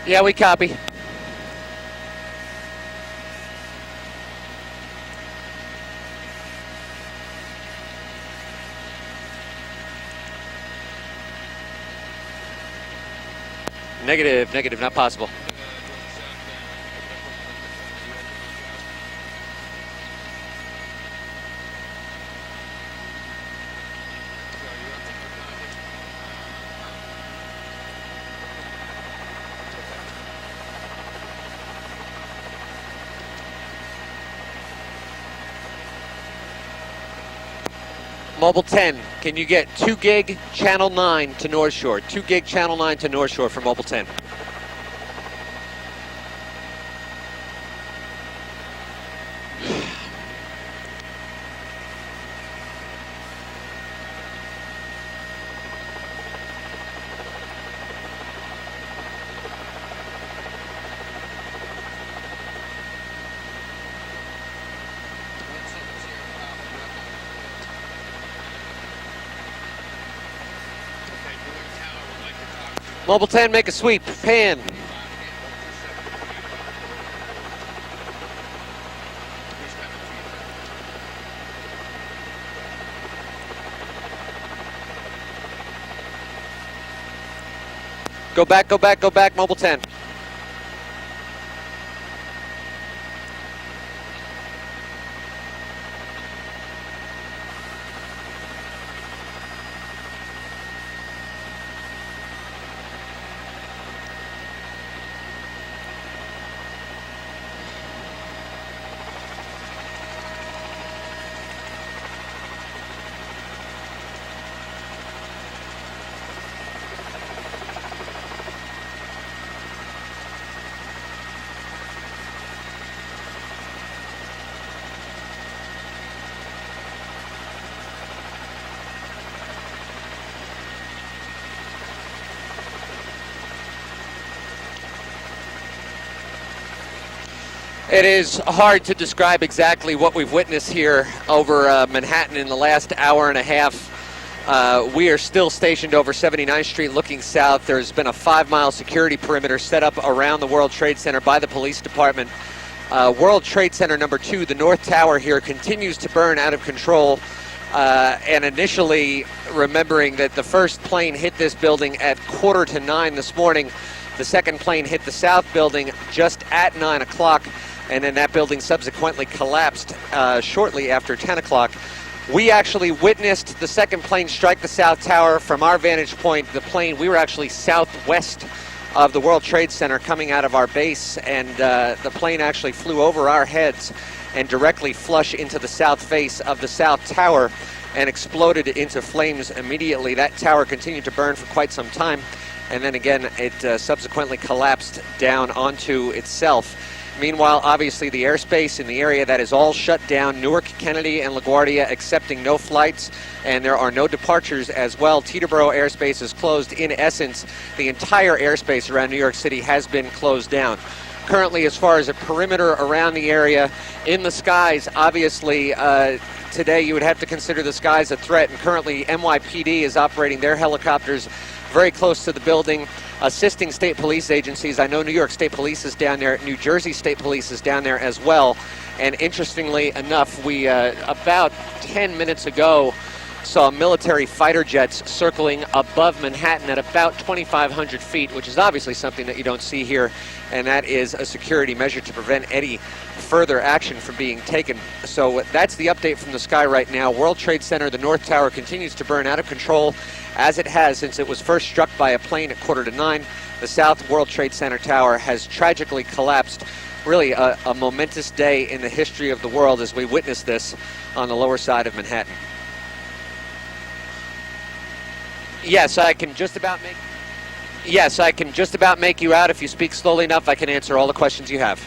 Yeah, we copy. Negative, negative, not possible. Mobile 10, can you get 2 gig channel 9 to North Shore? 2 gig channel 9 to North Shore for Mobile 10. Mobile 10, make a sweep. Pan. Go back, go back, go back, Mobile 10. It is hard to describe exactly what we've witnessed here over Manhattan in the last hour and a half. We are still stationed over 79th Street looking south. There's been a 5-mile security perimeter set up around the World Trade Center by the police department. World Trade Center number 2, the North Tower here, continues to burn out of control. And initially, remembering that the first plane hit this building at 8:45 this morning, the second plane hit the south building just at 9 o'clock. And then that building subsequently collapsed shortly after 10 o'clock. We actually witnessed the second plane strike the South Tower. From our vantage point, we were actually southwest of the World Trade Center coming out of our base, and the plane actually flew over our heads and directly flush into the south face of the South Tower and exploded into flames immediately. That tower continued to burn for quite some time, and then again, it subsequently collapsed down onto itself. Meanwhile, obviously, the airspace in the area, that is all shut down. Newark, Kennedy, and LaGuardia accepting no flights, and there are no departures as well. Teterboro airspace is closed. In essence, the entire airspace around New York City has been closed down. Currently, as far as a perimeter around the area, in the skies, obviously, today you would have to consider the skies a threat, and currently NYPD is operating their helicopters very close to the building, assisting state police agencies. I know New York State Police is down there, New Jersey State Police is down there as well. And interestingly enough, we about 10 minutes ago saw military fighter jets circling above Manhattan at about 2,500 feet, which is obviously something that you don't see here, and that is a security measure to prevent any further action from being taken. So that's the update from the sky right now. World Trade Center, the North Tower, continues to burn out of control, as it has since it was first struck by a plane at 8:45. The South World Trade Center tower has tragically collapsed. Really a momentous day in the history of the world as we witness this on the lower side of Manhattan. Yes, I can just about make you out. If you speak slowly enough, I can answer all the questions you have.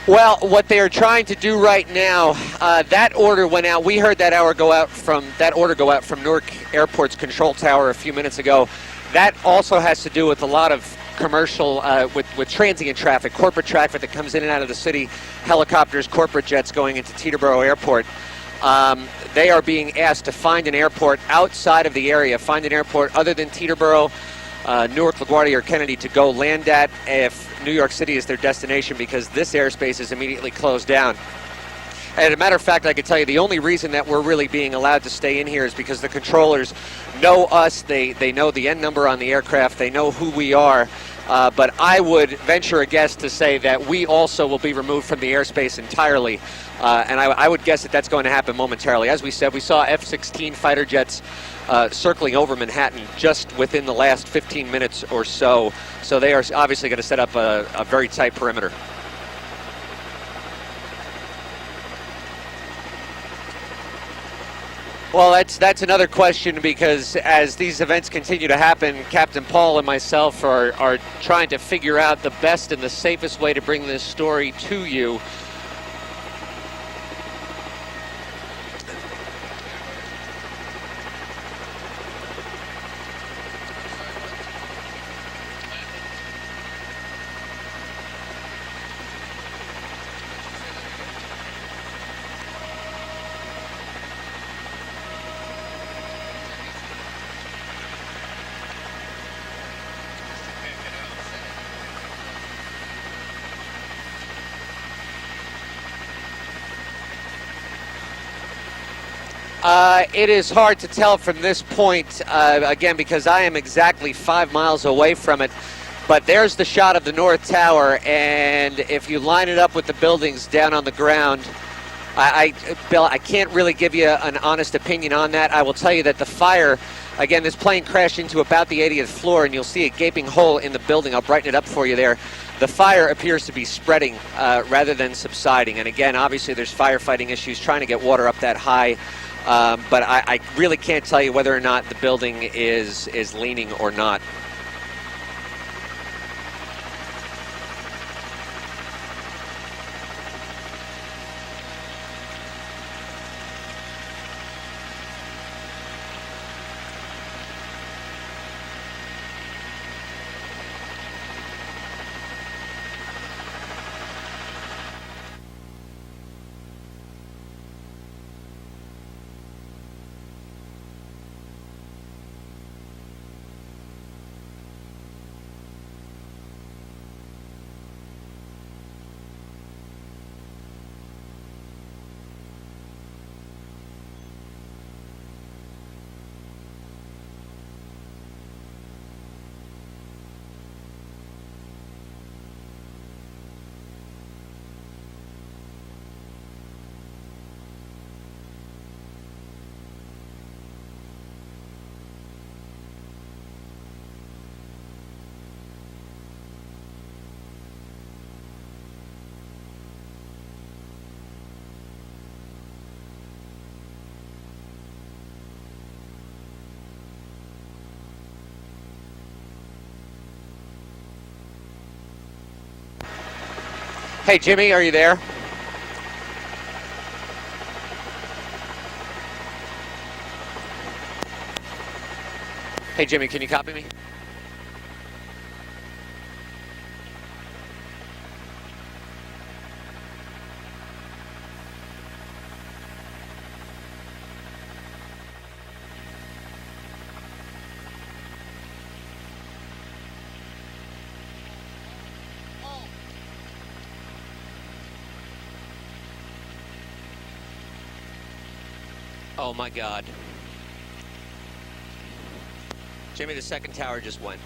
Well, what they are trying to do right now, that order went out. We heard that order go out from Newark, airport's control tower a few minutes ago. That also has to do with a lot of commercial, with transient traffic, corporate traffic that comes in and out of the city, helicopters, corporate jets going into Teterboro Airport. They are being asked to find an airport outside of the area, find an airport other than Teterboro, Newark, LaGuardia, or Kennedy to go land at if New York City is their destination, because this airspace is immediately closed down. And as a matter of fact, I can tell you the only reason that we're really being allowed to stay in here is because the controllers know us, they know the end number on the aircraft, they know who we are. But I would venture a guess to say that we also will be removed from the airspace entirely. And I would guess that that's going to happen momentarily. As we said, we saw F-16 fighter jets circling over Manhattan just within the last 15 minutes or so. So they are obviously going to set up a very tight perimeter. Well, that's another question, because as these events continue to happen, Captain Paul and myself are trying to figure out the best and the safest way to bring this story to you. It is hard to tell from this point, again, because I am exactly 5 miles away from it. But there's the shot of the North Tower, and if you line it up with the buildings down on the ground, Bill, I can't really give you an honest opinion on that. I will tell you that the fire, again, this plane crashed into about the 80th floor, and you'll see a gaping hole in the building. I'll brighten it up for you there. The fire appears to be spreading rather than subsiding. And again, obviously there's firefighting issues trying to get water up that high. But I really can't tell you whether or not the building is leaning or not. Hey, Jimmy, are you there? Hey, Jimmy, can you copy me? Oh my God. Jimmy, the second tower just went.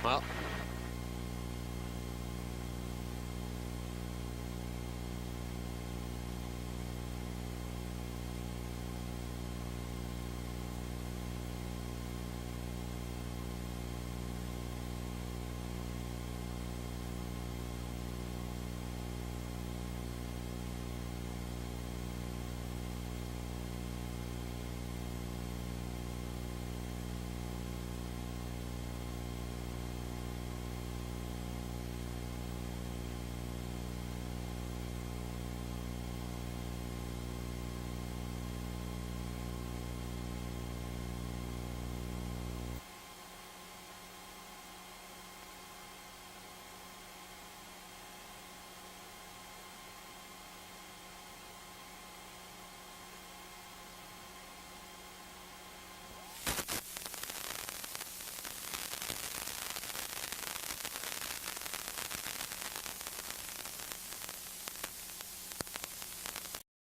Well,